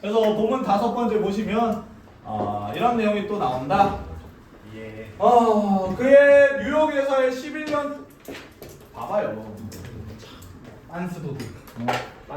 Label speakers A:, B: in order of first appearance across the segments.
A: 그래서 본문 5번째 보시면 이런 내용이 또 나온다.
B: 예.
A: 그의 뉴욕에서의 11년 봐봐요. 안스도도.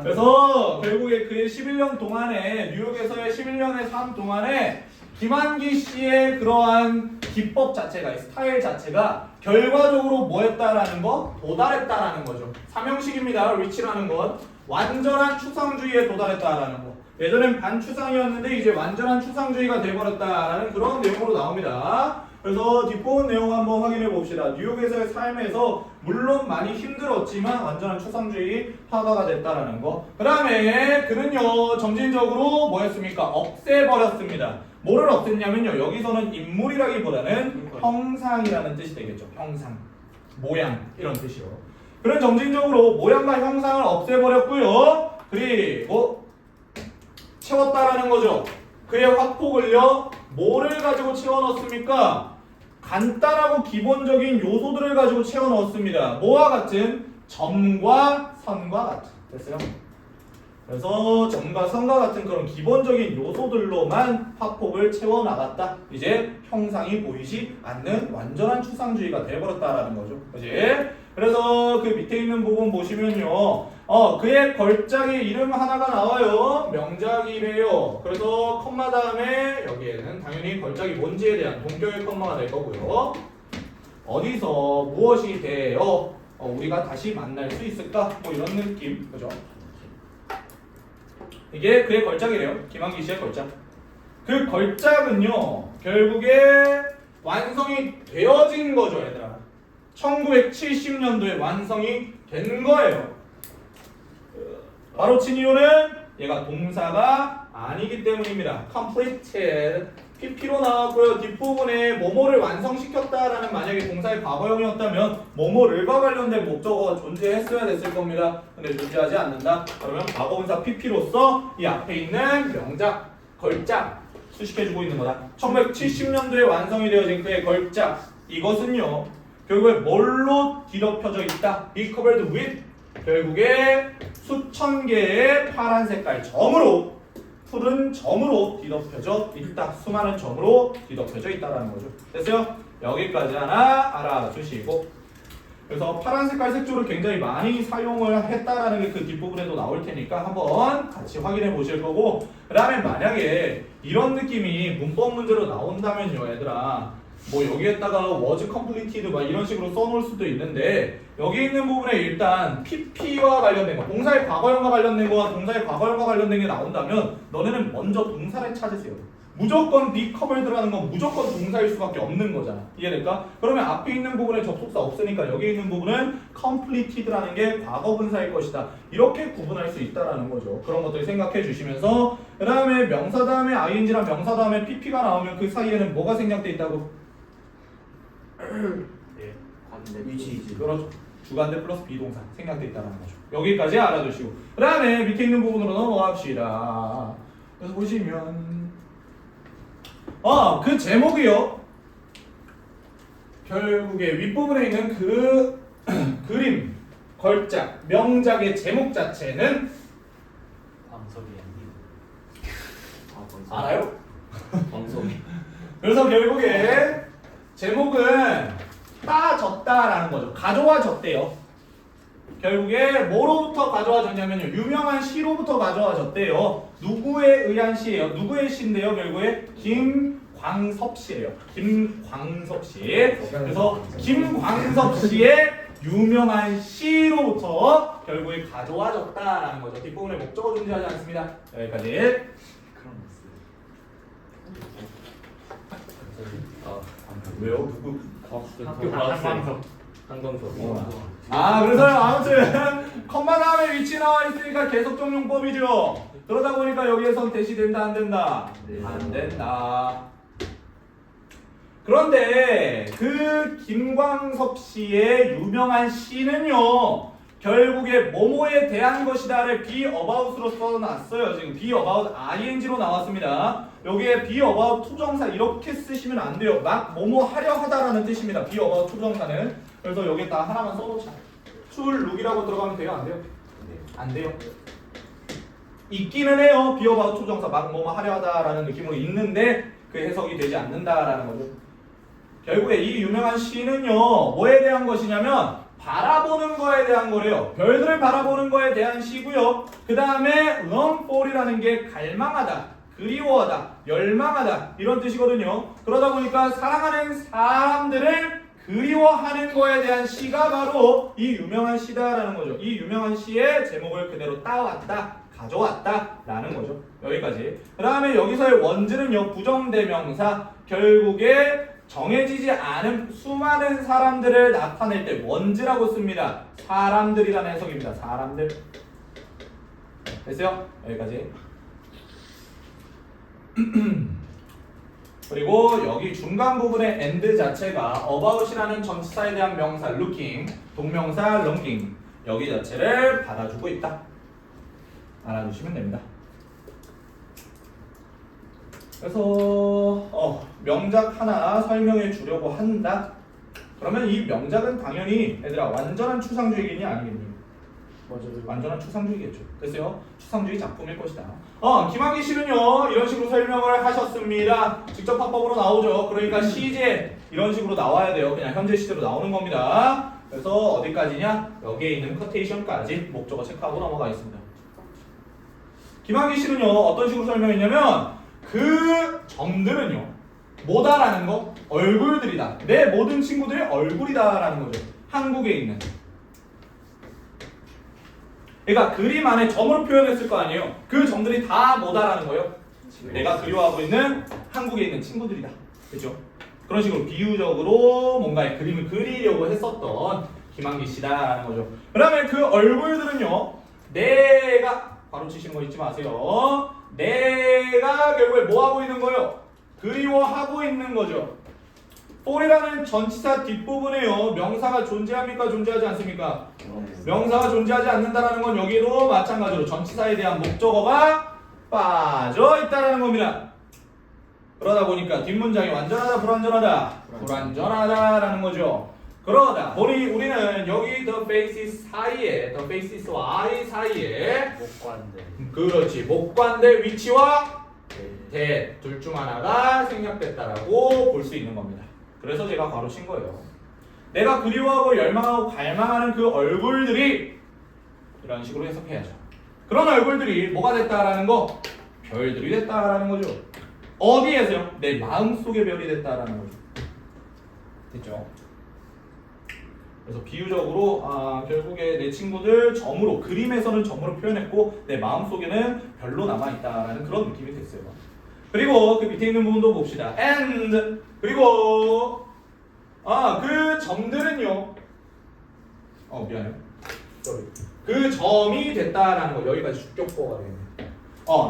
A: 그래서 결국에 그의 11년 동안에 뉴욕에서의 11년의 삶 동안에 김한기 씨의 그러한 기법 자체가 스타일 자체가 결과적으로 뭐했다라는 거? 도달했다라는 거죠. 삼형식입니다. 리치라는 것. 완전한 추상주의에 도달했다라는 거. 예전엔 반추상이었는데 이제 완전한 추상주의가 돼버렸다라는 그런 내용으로 나옵니다. 그래서 뒷부분 내용 한번 확인해 봅시다. 뉴욕에서의 삶에서 물론 많이 힘들었지만 완전한 추상주의 화가가 됐다라는 거. 그 다음에 그는요 점진적으로 뭐였습니까? 없애버렸습니다. 뭐를 없앴냐면요 여기서는 인물이라기보다는 형상이라는 뜻이 되겠죠. 형상, 모양 이런 뜻이요. 그는 점진적으로 모양과 형상을 없애버렸고요. 그리고 채웠다라는 거죠. 그의 확폭을요 뭐를 가지고 채워 넣었습니까? 간단하고 기본적인 요소들을 가지고 채워 넣었습니다. 뭐와 같은? 점과 선과 같은. 됐어요? 그래서 점과 선과 같은 그런 기본적인 요소들로만 확폭을 채워 나갔다. 이제 형상이 보이지 않는 완전한 추상주의가 되어버렸다라는 거죠. 그지? 그래서 그 밑에 있는 부분 보시면요. 그의 걸작의 이름 하나가 나와요. 명작이래요. 그래서 컴마 다음에 여기에는 당연히 걸작이 뭔지에 대한 동격의 컴마가 될 거고요. 어디서 무엇이 돼요? 우리가 다시 만날 수 있을까? 뭐 이런 느낌. 그죠? 이게 그의 걸작이래요. 김한기 씨의 걸작. 그 걸작은요. 결국에 완성이 되어진 거죠, 얘들아. 1970년도에 완성이 된 거예요. 바로 친 이유는 얘가 동사가 아니기 때문입니다. completed PP로 나왔고요. 뒷부분에 뭐뭐를 완성시켰다라는 만약에 동사의 과거형이었다면 뭐뭐를과 관련된 목적어가 존재했어야 됐을 겁니다. 근데 존재하지 않는다. 그러면 과거분사 PP로서 이 앞에 있는 명작, 걸작 수식해주고 있는 거다. 1970년도에 완성이 되어진 그의 걸작 이것은요. 결국에 뭘로 뒤덮여져 있다? Be covered with 결국에 수천 개의 파란 색깔 점으로 푸른 점으로 뒤덮여져 있다. 수많은 점으로 뒤덮여져 있다라는 거죠. 됐어요? 여기까지 하나 알아주시고 그래서 파란 색깔 색조를 굉장히 많이 사용을 했다라는 게 그 뒷부분에도 나올 테니까 한번 같이 확인해 보실 거고 그 다음에 만약에 이런 느낌이 문법 문제로 나온다면요 얘들아 뭐 여기에다가 was completed 막 이런 식으로 써놓을 수도 있는데 여기 있는 부분에 일단 PP와 관련된 거 동사의 과거형과 관련된 거와 동사의 과거형과 관련된 게 나온다면 너네는 먼저 동사를 찾으세요. 무조건 be covered라는 건 무조건 동사일 수밖에 없는 거잖아. 이해될까? 그러면 앞에 있는 부분에 접속사 없으니까 여기 있는 부분은 completed라는 게 과거분사일 것이다. 이렇게 구분할 수 있다라는 거죠. 그런 것들 생각해 주시면서 그 다음에 명사 다음에 ing랑 명사 다음에 pp가 나오면 그 사이에는 뭐가 생략돼 있다고?
B: 예.
C: 위치이지.
A: 그렇죠. 주관대 플러스 비동사 생략돼 있다는 거죠. 여기까지 알아두시고 그 다음에 밑에 있는 부분으로 넘어갑시다. 그래서 보시면 그 제목이요. 결국에 윗부분에 있는 그 그림, 걸작, 명작의 제목 자체는
B: 광석이
A: 알아요?
C: 방송이.
A: 그래서 결국에 제목은 따졌다라는 거죠. 가져와졌대요. 결국에 뭐로부터 가져와졌냐면요. 유명한 시로부터 가져와졌대요. 누구에 의한 시예요? 누구의 시인데요? 결국에 김광섭 씨예요. 김광섭 씨. 그래서 김광섭 씨의 유명한 시로부터 결국에 가져와졌다라는 거죠. 뒷부분에 목적어 존재하지 않습니다. 여기까지. 왜요? 누구?
C: 학교
B: 한광석.
C: 한광석.
A: 그래서 아무튼 컴마 다음에 위치 나와 있으니까 계속적용법이죠. 그러다 보니까 여기에선 대시된다 안 된다?
C: 네.
A: 안 된다. 그런데 그 김광섭 씨의 유명한 시는요. 결국에 뭐뭐에 대한 것이다를 be about으로 써놨어요. 지금 be about ing로 나왔습니다. 여기에 be about 투정사 이렇게 쓰시면 안 돼요. 막 뭐뭐 하려 하다라는 뜻입니다. be about 투정사는. 그래서 여기에다 하나만 써놓자. to look이라고 들어가면 돼요? 안 돼요? 안 돼요. 있기는 해요. be about 조정사 막 뭐뭐 하려 하다라는 느낌으로 있는데 그 해석이 되지 않는다라는 거죠. 결국에 이 유명한 시는요 뭐에 대한 것이냐면 바라보는 거에 대한 거래요. 별들을 바라보는 거에 대한 시고요. 그 다음에 long for이라는 게 갈망하다, 그리워하다, 열망하다 이런 뜻이거든요. 그러다 보니까 사랑하는 사람들을 그리워하는 거에 대한 시가 바로 이 유명한 시다라는 거죠. 이 유명한 시의 제목을 그대로 따왔다, 가져왔다라는 거죠. 여기까지. 그 다음에 여기서의 원즈는요 부정대명사, 결국에 정해지지 않은 수많은 사람들을 나타낼 때 원즈라고 씁니다. 사람들이라는 해석입니다. 사람들. 됐어요? 여기까지. 그리고 여기 중간 부분의 and 자체가 about이라는 전치사에 대한 명사 looking, 동명사 longing 여기 자체를 받아주고 있다. 알아두시면 됩니다. 그래서 명작 하나 설명해 주려고 한다. 그러면 이 명작은 당연히 얘들아 완전한 추상주의겠니 아니겠니?
C: 맞아요.
A: 완전한 추상주의겠죠. 됐어요? 추상주의 작품일 것이다. 김학의 씨는요 이런 식으로 설명을 하셨습니다. 직접 합법으로 나오죠. 그러니까 시제 이런 식으로 나와야 돼요. 그냥 현재 시제로 나오는 겁니다. 그래서 어디까지냐? 여기에 있는 커테이션까지 목적어 체크하고 넘어가겠습니다. 김학의 씨는요 어떤 식으로 설명했냐면 그 점들은요 뭐다라는 거? 얼굴들이다. 내 모든 친구들의 얼굴이다라는 거죠. 한국에 있는. 그러니까 그림 안에 점으로 표현했을 거 아니에요. 그 점들이 다 뭐다라는 거예요. 내가 그리워하고 있는 한국에 있는 친구들이다. 그렇죠? 그런 식으로 비유적으로 뭔가의 그림을 그리려고 했었던 김한기 씨다라는 거죠. 그 다음에 그 얼굴들은요. 내가 바로 치시는 거 잊지 마세요. 내가 결국에 뭐 하고 있는 거예요? 그리워하고 있는 거죠. for이라는 전치사 뒷부분에요. 명사가 존재합니까? 존재하지 않습니까? 명사가 존재하지 않는다라는 건 여기도 마찬가지로 전치사에 대한 목적어가 빠져 있다라는 겁니다. 그러다 보니까 뒷문장이 완전하다, 불완전하다? 불완전하다라는 거죠. 그러다 보니 우리는 여기 the faces 사이에, the faces와 I 사이에
B: 목관대.
A: 그렇지. 목관대 위치와 대 둘 중 하나가 생략됐다라고 볼 수 있는 겁니다. 그래서 제가 바로 친 거예요. 내가 그리워하고 열망하고 갈망하는 그 얼굴들이 이런 식으로 해석해야죠. 그런 얼굴들이 뭐가 됐다라는 거? 별들이 됐다라는 거죠. 어디에서요? 내 마음속의 별이 됐다라는 거죠. 됐죠? 그래서 비유적으로 결국에 내 친구들 점으로 그림에서는 점으로 표현했고 내 마음속에는 별로 남아있다라는 그런 느낌이 됐어요. 그리고 그 밑에 있는 부분도 봅시다. and 그리고 그 점들은요 미안해요. 그 점이 됐다라는 거. 여기까지 주격보가 되겠네.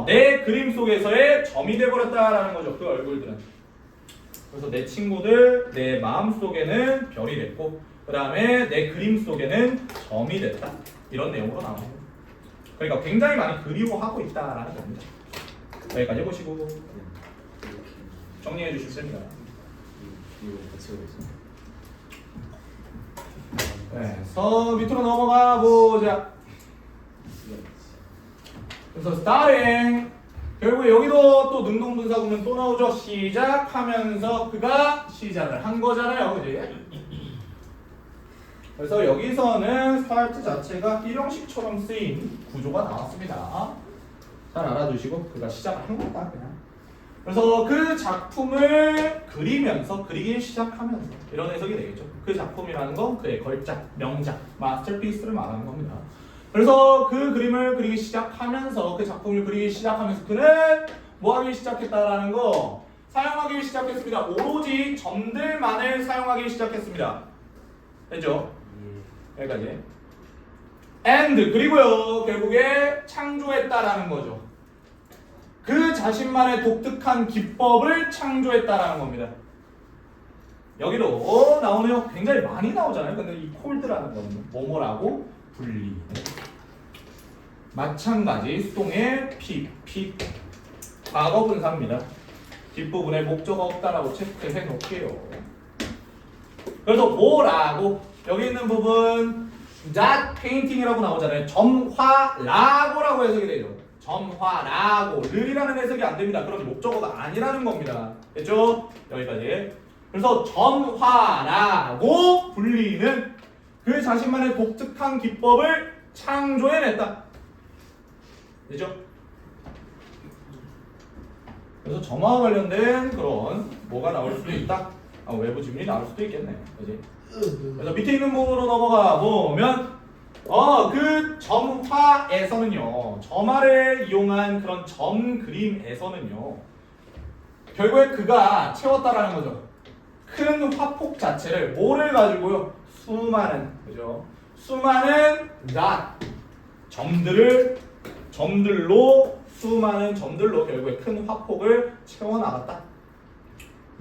A: 내 그림 속에서의 점이 돼버렸다라는 거죠. 그 얼굴들은. 그래서 내 친구들 내 마음 속에는 별이 됐고 그 다음에 내 그림 속에는 점이 됐다. 이런 내용으로 나와요. 그러니까 굉장히 많이 그리워하고 있다라는 겁니다. 여기까지 해보시고 정리해 주실 수 있습니다.
C: 이거 같이 하겠습니다.
A: 그래서 밑으로 넘어가 보자. 그래서 starting 결국에 여기도 또 능동분사 보면 또 나오죠. 시작하면서 그가 시작을 한 거잖아요. 그지? 그래서 여기서는 start 자체가 일형식처럼 쓰인 구조가 나왔습니다. 잘 알아두시고 그가 시작을 한 거다 그냥. 그래서 그 작품을 그리면서 그리기 시작하면서 이런 해석이 되겠죠. 그 작품이라는 건 그의 걸작, 명작, 마스터피스를 말하는 겁니다. 그래서 그 그림을 그리기 시작하면서 그 작품을 그리기 시작하면서 그는 뭐 하기 시작했다라는 거 사용하기 시작했습니다. 오로지 점들만을 사용하기 시작했습니다. 됐죠? 여기까지. and 그리고요 결국에 창조했다라는 거죠. 그 자신만의 독특한 기법을 창조했다라는 겁니다. 여기도 나오네요. 굉장히 많이 나오잖아요. 근데 이 콜드라는 거는 뭐뭐라고 분리. 마찬가지 수동의 피 과거 분사입니다. 뒷부분에 목적어 없다라고 체크해 놓을게요. 그래서 뭐라고 여기 있는 부분 that painting이라고 나오잖아요. 점화라고라고 해석이 되죠. 점화라고 르이라는 해석이 안 됩니다. 그럼 목적어가 아니라는 겁니다. 됐죠? 여기까지. 그래서 점화라고 불리는 그 자신만의 독특한 기법을 창조해냈다. 되죠? 그래서 점화와 관련된 그런 뭐가 나올 수도 있다. 외부 지문이 나올 수도 있겠네. 그지? 그래서 밑에 있는 부분으로 넘어가 보면 그 점화에서는요, 점화를 이용한 그런 점 그림에서는요, 결국에 그가 채웠다라는 거죠. 큰 화폭 자체를 뭐를 가지고요? 수많은, 그죠? 수많은 수많은 점들로 결국에 큰 화폭을 채워나갔다.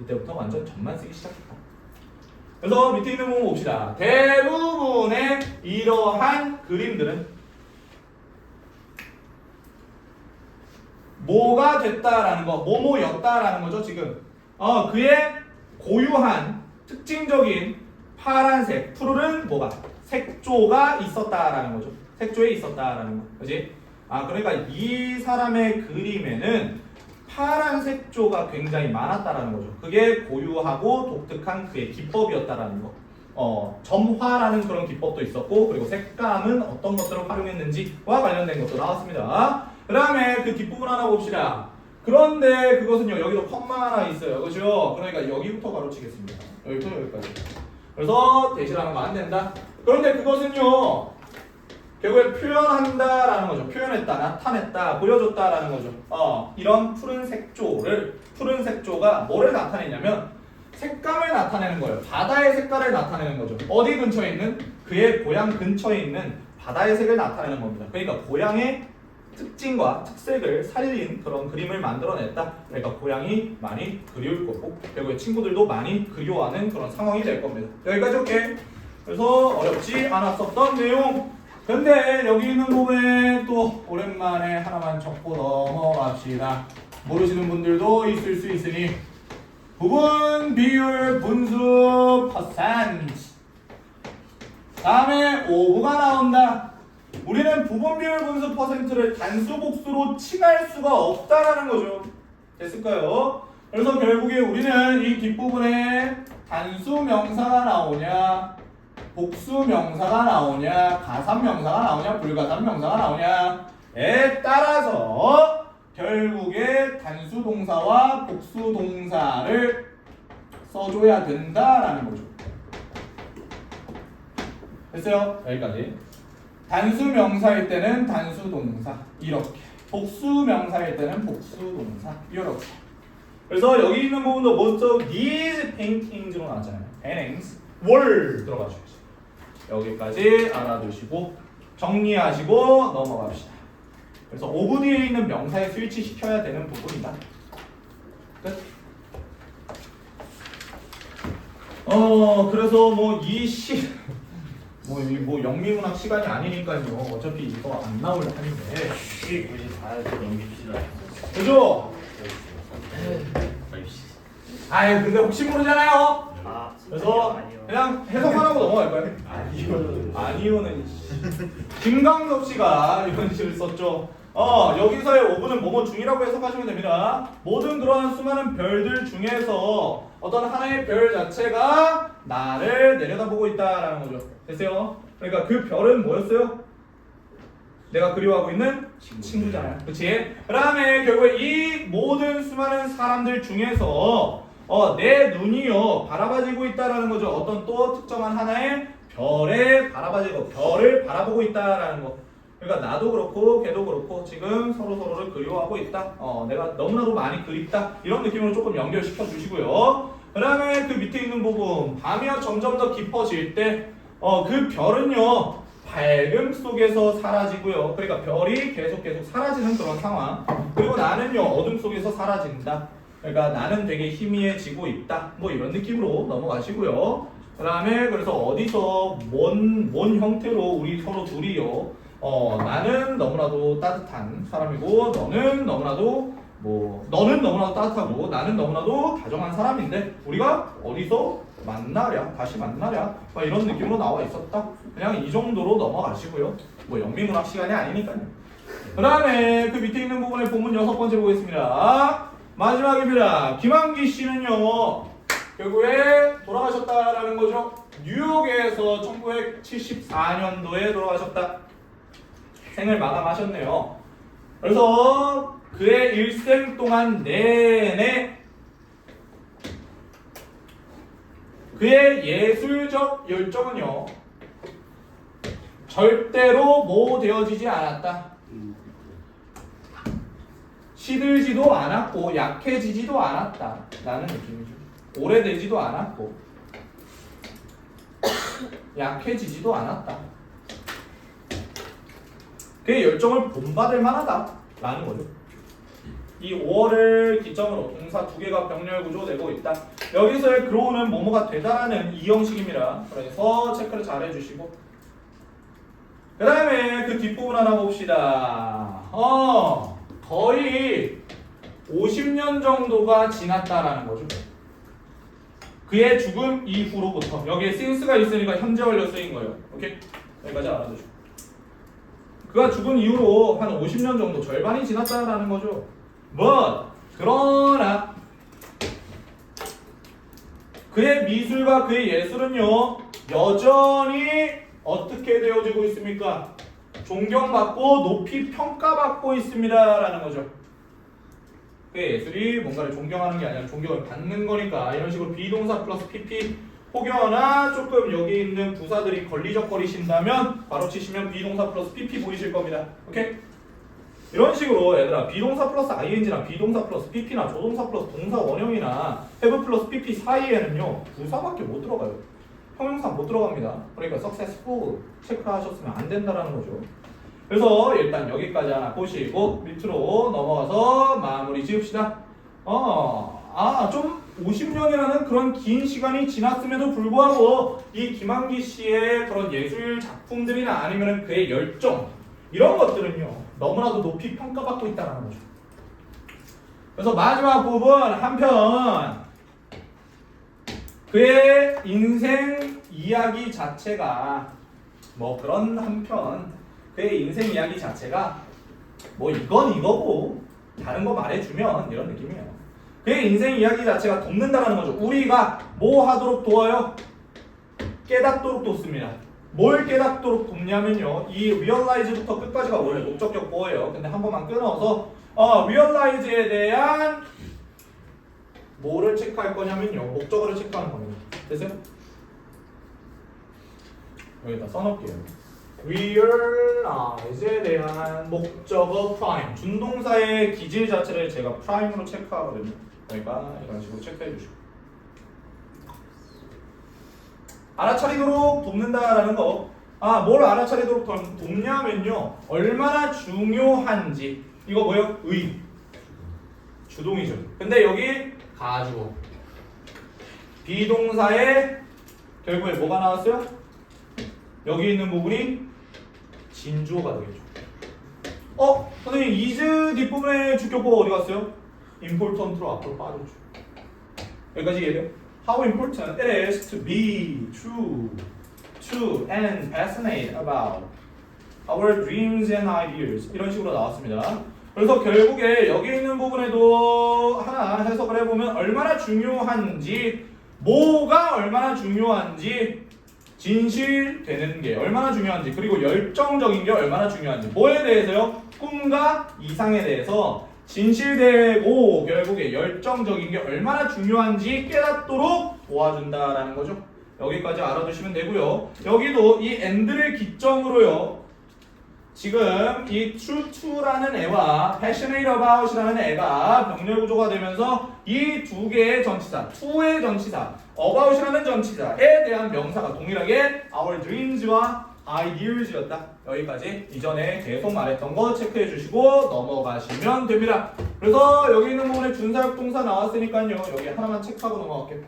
A: 이때부터 완전 점만 쓰기 시작했다. 그래서 밑에 있는 부분 봅시다. 대부분의 이러한 그림들은 뭐가 됐다라는 거, 뭐뭐였다라는 거죠, 지금. 그의 고유한 특징적인 파란색, 푸르른 뭐가? 색조가 있었다라는 거죠. 색조에 있었다라는 거. 그지? 그러니까 이 사람의 그림에는 파란 색조가 굉장히 많았다라는 거죠. 그게 고유하고 독특한 그의 기법이었다라는 거. 점화라는 그런 기법도 있었고, 그리고 색감은 어떤 것들을 활용했는지와 관련된 것도 나왔습니다. 그 다음에 그 뒷부분 하나 봅시다. 그런데 그것은요, 여기도 컴마 하나 있어요. 그죠? 그러니까 여기부터 가로치겠습니다. 여기부터 여기까지. 그래서 대신하는 거 안 된다. 그런데 그것은요, 결국에 표현한다라는 거죠. 표현했다, 나타냈다, 보여줬다라는 거죠. 이런 푸른 색조가 뭐를 나타내냐면 색감을 나타내는 거예요. 바다의 색깔을 나타내는 거죠. 어디 근처에 있는? 그의 고향 근처에 있는 바다의 색을 나타내는 겁니다. 그러니까 고향의 특징과 특색을 살린 그런 그림을 만들어냈다. 그러니까 고향이 많이 그리울 거고, 결국에 친구들도 많이 그리워하는 그런 상황이 될 겁니다. 여기까지 올게. 그래서 어렵지 않았었던 내용. 근데 여기 있는 부분에 또 오랜만에 하나만 적고 넘어갑시다. 모르시는 분들도 있을 수 있으니 부분, 비율, 분수, 퍼센트. 다음에 오브가 나온다. 우리는 부분, 비율, 분수, 퍼센트를 단수, 복수로 칭할 수가 없다라는 거죠. 됐을까요? 그래서 결국에 우리는 이 뒷부분에 단수 명사가 나오냐, 복수 명사가 나오냐, 가산 명사가 나오냐, 불가산 명사가 나오냐에 따라서 결국에 단수 동사와 복수 동사를 써줘야 된다라는 거죠. 됐어요? 여기까지. 단수 명사일 때는 단수 동사 이렇게, 복수 명사일 때는 복수 동사 이렇게. 그래서 여기 있는 부분도 most of these paintings로 나왔잖아요. paintings were 들어가죠. 여기까지 알아두시고 정리하시고 넘어갑시다. 그래서 오브 뒤에 있는 명사에 스위치 시켜야 되는 부분이다. 끝. 그래서 뭐 영미문학 시간이 아니니까요. 어차피 이거 안 나올 한인데.
B: 굳이 다 넘깁시다.
A: 그죠? 근데 혹시 모르잖아요. 그래서 그냥 해석만 하고 넘어갈까요? 아니요는 김강섭 씨가 이런 식을 썼죠. 여기서의 오브는 뭐뭐 중이라고 해석하시면 됩니다. 모든 그러한 수많은 별들 중에서 어떤 하나의 별 자체가 나를 내려다보고 있다라는 거죠. 됐어요? 그러니까 그 별은 뭐였어요? 내가 그리워하고 있는 친구잖아요. 그치? 그 다음에 결국에 이 모든 수많은 사람들 중에서 내 눈이요 바라봐지고 있다라는 거죠. 어떤 또 특정한 하나의 별을 바라보고 있다라는 거. 그러니까 나도 그렇고 걔도 그렇고 지금 서로를 그리워하고 있다. 내가 너무나도 많이 그립다. 이런 느낌으로 조금 연결시켜 주시고요. 그 다음에 그 밑에 있는 부분, 밤이 점점 더 깊어질 때 그 별은요 밝음 속에서 사라지고요. 그러니까 별이 계속 사라지는 그런 상황. 그리고 나는요 어둠 속에서 사라진다. 그러니까 나는 되게 희미해지고 있다. 뭐 이런 느낌으로 넘어가시고요. 그 다음에 그래서 어디서 뭔 형태로 우리 서로 둘이요. 나는 너무나도 따뜻한 사람이고 너는 너무나도 따뜻하고 나는 너무나도 다정한 사람인데 우리가 어디서 다시 만나랴 막 이런 느낌으로 나와 있었다. 그냥 이 정도로 넘어가시고요. 뭐 영미문학 시간이 아니니까요. 그 다음에 그 밑에 있는 부분에 본문 6번째 보겠습니다. 마지막입니다. 김한기 씨는요, 결국에 돌아가셨다라는 거죠. 뉴욕에서 1974년도에 돌아가셨다. 생을 마감하셨네요. 그래서 그의 일생 동안 내내 그의 예술적 열정은요, 절대로 모되어지지 않았다. 시들지도 않았고 약해지지도 않았다 라는 느낌이죠. 오래되지도 않았고 약해지지도 않았다. 그의 열정을 본받을 만하다 라는 거죠. 이 5월을 기점으로 동사 2개가 병렬 구조 내고 있다. 여기서의 grow는 뭐뭐가 되다라는 이 형식입니다. 그래서 체크를 잘 해주시고, 그 다음에 그 뒷부분 하나 봅시다. 거의 50년 정도가 지났다라는 거죠. 그의 죽음 이후로부터. 여기에 since가 있으니까 현재 완료 쓰인 거예요. 오케이? 여기까지 알아두시고, 그가 죽은 이후로 한 50년 정도, 절반이 지났다라는 거죠. 그러나 그의 미술과 그의 예술은요, 여전히 어떻게 되어지고 있습니까? 존경받고 높이 평가받고 있습니다 라는 거죠. 그의 예술이 뭔가를 존경하는 게 아니라 존경을 받는 거니까, 이런 식으로 비동사 플러스 PP, 혹여나 조금 여기 있는 부사들이 걸리적거리신다면 바로 치시면 비동사 플러스 PP 보이실 겁니다. 오케이? 이런 식으로 얘들아, 비동사 플러스 ing랑 비동사 플러스 pp나 조동사 플러스 동사 원형이나 have 플러스 pp 사이에는요, 부사밖에 못 들어가요. 형용사 못 들어갑니다. 그러니까 successful 체크하셨으면 안 된다라는 거죠. 그래서 일단 여기까지 하나 보시고 밑으로 넘어가서 마무리 지읍시다. 좀 50년이라는 그런 긴 시간이 지났음에도 불구하고 이 김한기 씨의 그런 예술 작품들이나 아니면 그의 열정, 이런 것들은요, 너무나도 높이 평가받고 있다는 거죠. 그래서 마지막 부분 한편, 그의 인생 이야기 자체가 뭐 그런 한편, 그의 인생 이야기 자체가 뭐 이건 이거고 다른 거 말해주면 이런 느낌이에요. 그의 인생 이야기 자체가 돕는다라는 거죠. 우리가 뭐 하도록 도와요? 깨닫도록 돕습니다. 뭘 깨닫도록 돕냐면요, 이 realize부터 끝까지가 원래 목적격 보호예요. 근데 한 번만 끊어서 realize에 대한 뭐를 체크할 거냐면요, 목적어를 체크하는 겁니다. 됐어요? 여기다 써놓을게요. realize에 대한 목적어 prime, 준동사의 기질 자체를 제가 prime으로 체크하거든요. 그러니까 이런 식으로 체크해 주시고, 알아차리도록 돕는다라는 거. 뭘 알아차리도록 돕냐면요, 얼마나 중요한지. 이거 뭐예요? 주동이죠. 근데 여기 가주어, 비동사에 결국에 뭐가 나왔어요? 여기 있는 부분이 진주어가 되겠죠. 선생님, is 뒷부분에 주격보가 어디 갔어요? important로 앞으로 빠졌죠. 여기까지 이해돼요? How important it is to be true and passionate about our dreams and ideas. 이런 식으로 나왔습니다. 그래서 결국에 여기 있는 부분에도 하나 해석을 해보면, 얼마나 중요한지, 뭐가 얼마나 중요한지, 진실되는 게 얼마나 중요한지, 그리고 열정적인 게 얼마나 중요한지, 뭐에 대해서요? 꿈과 이상에 대해서 진실되고 결국에 열정적인 게 얼마나 중요한지 깨닫도록 도와준다라는 거죠. 여기까지 알아두시면 되고요. 여기도 이 and를 기점으로요, 지금 이 true to라는 애와 passionate about이라는 애가 병렬 구조가 되면서 이 두 개의 전치사, to의 전치사, about이라는 전치사에 대한 명사가 동일하게 our dreams와 ideas였다. 여기까지 이전에 계속 말했던 거 체크해 주시고 넘어가시면 됩니다. 그래서 여기 있는 부분에 준사역 동사 나왔으니까요, 여기 하나만 체크하고 넘어갈게요.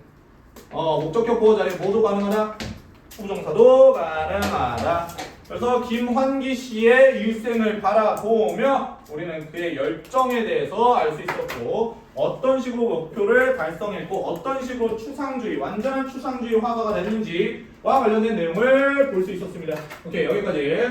A: 목적격 보호 자리 모두 가능하다. 부정사도 가능하다. 그래서 김환기 씨의 일생을 바라보며 우리는 그의 열정에 대해서 알 수 있었고, 어떤 식으로 목표를 달성했고 어떤 식으로 추상주의, 완전한 추상주의 화가가 됐는지와 관련된 내용을 볼 수 있었습니다. 오케이, 여기까지.